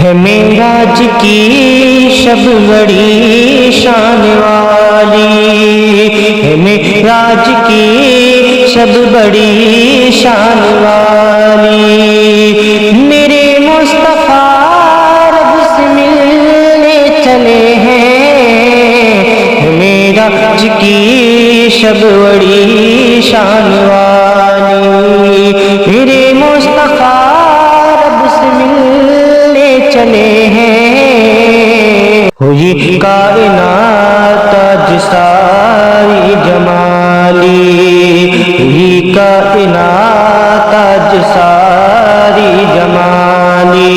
ہے معراج کی شب بڑی شان والی، ہے معراج کی شب بڑی شان والی، میرے مصطفیٰ رب سے ملنے چلے ہیں، ہے معراج کی شب بڑی شان والی، میرے مصطفیٰ رب سے ملنے چلے ہیں، ہوئی کائنات آج ساری جمالی، ہوئی کائنات آج ساری جمالی،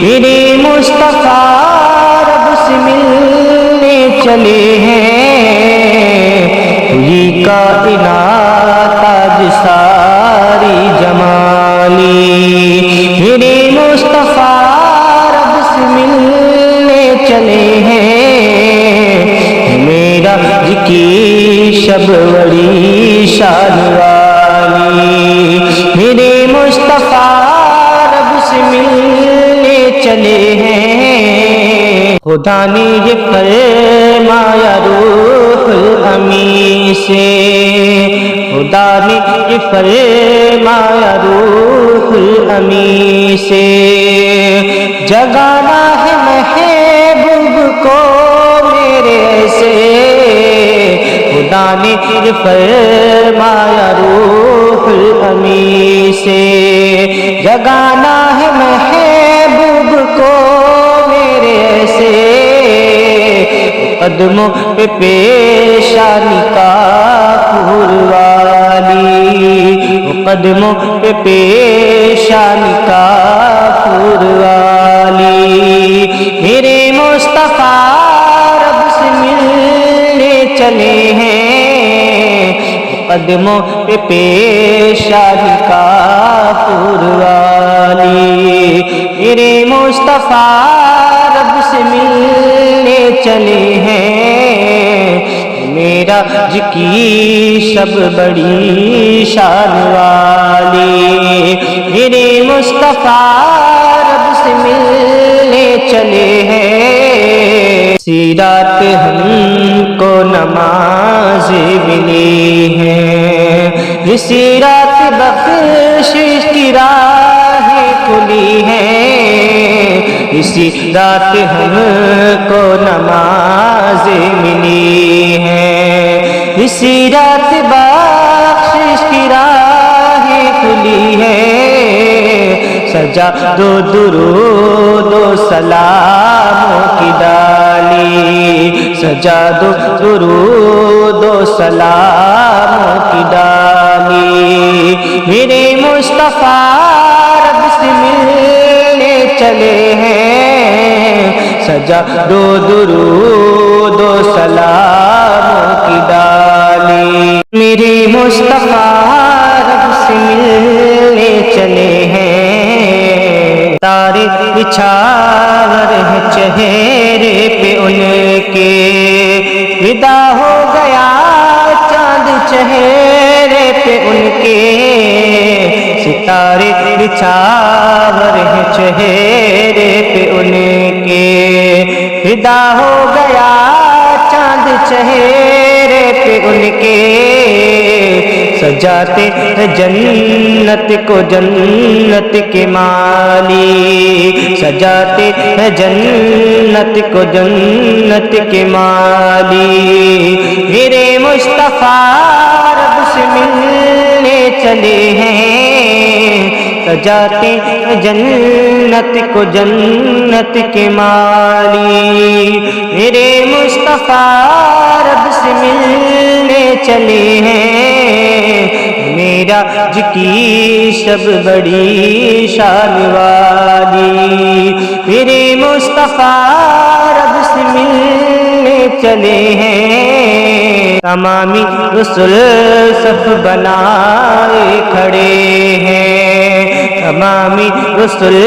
میرے مصطفیٰ رب سے ملنے چلے ہیں، ہوئی کائنات آج ساری جمالی، میرے مصطفیٰ رب سے ملنے چلے ہیں، معراج کی شب بڑی شان والی، میرے مصطفیٰ رب سے ملنے چلے ہیں، خدا نے یہ فرمایا روح الامین سے، خدا نے یہ فرمایا روح الامین سے، جگانا ہے محبوب کو میرے سے، خدا نے یہ فرمایا روح الامین سے، جگانا ہے محبوب کو میرے سے، قدموں پہ پیشانی کافور والی، قدموں پہ پیشانی کافور والی، میرے مصطفیٰ رب سے ملنے چلے ہیں، قدموں پہ پیشانی کافور والی، میرے مصطفیٰ رب سے ملنے چلے ہیں، معراج کی شب بڑی شان والی، میرے مصطفیٰ رب سے ملنے چلے ہیں، سیرات ہم کو نماز ملی ہے، سیرات بخشش کی راہیں کھلی ہیں، اسی رات ہم کو نماز ملی ہے، اسی رات بخشش کی راہیں کھلی ہے، سجا دو درود و سلاموں کی ڈالی، سجا دو درود و سلاموں کی ڈالی، میرے مصطفیٰ رب سے ملنے چلے ہیں، سجا دو درود و سلاموں کی ڈالی، میرے مصطفیٰ رب سے ملنے چلے ہیں، تارے بچھاور ہے چہرے پہ ان کے، فدا ہو گیا چاند چہرے پہ ان کے، ستارے بچھاور ہے چہرے پہ ان کے، فدا ہو گیا چاند چہرے پہ ان کے، سجاتے ہیں جنت کو جنت کے مالی، سجاتے ہیں جنت کو جنت کے مالی، میرے مصطفیٰ رب سے ملنے چلے ہیں، سجاتے ہیں جنت کو جنت کے مالی، میرے مصطفیٰ رب سے ملنے چلے ہیں، معراج کی شب بڑی شان والی، میرے مصطفیٰ رب سے ملنے چلے ہیں، تمامی رسل صف بنائے کھڑے ہیں، تمامی رسل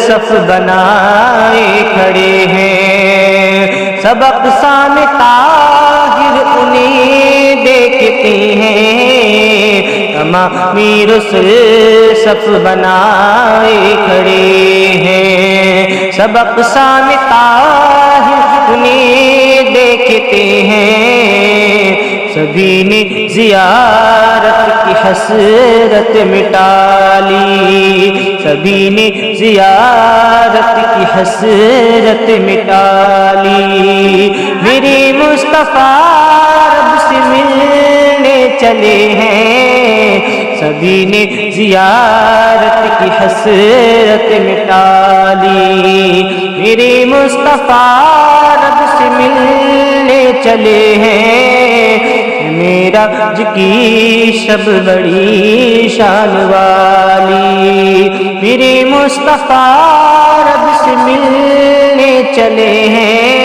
صف بنائے کھڑے ہیں، سب اقسام طاہر انہیں دیکھتے ہیں، تمامی رسل صف بنائے کھڑے ہیں، شب اقصی میں طاہر انہیں دیکھتے ہیں، سبھی نے زیارت کی حسرت مٹا لی، سبھی نے زیارت کی حسرت مٹا لی۔ میرے مصطفیٰ رب سے ملنے چلے ہیں، سبھی نے زیارت کی حسرت مٹا لی۔ میرے مصطفیٰ رب سے ملنے چلے ہیں، معراج کی شب بڑی شان والی۔ میرے مصطفیٰ رب سے ملنے چلے ہیں،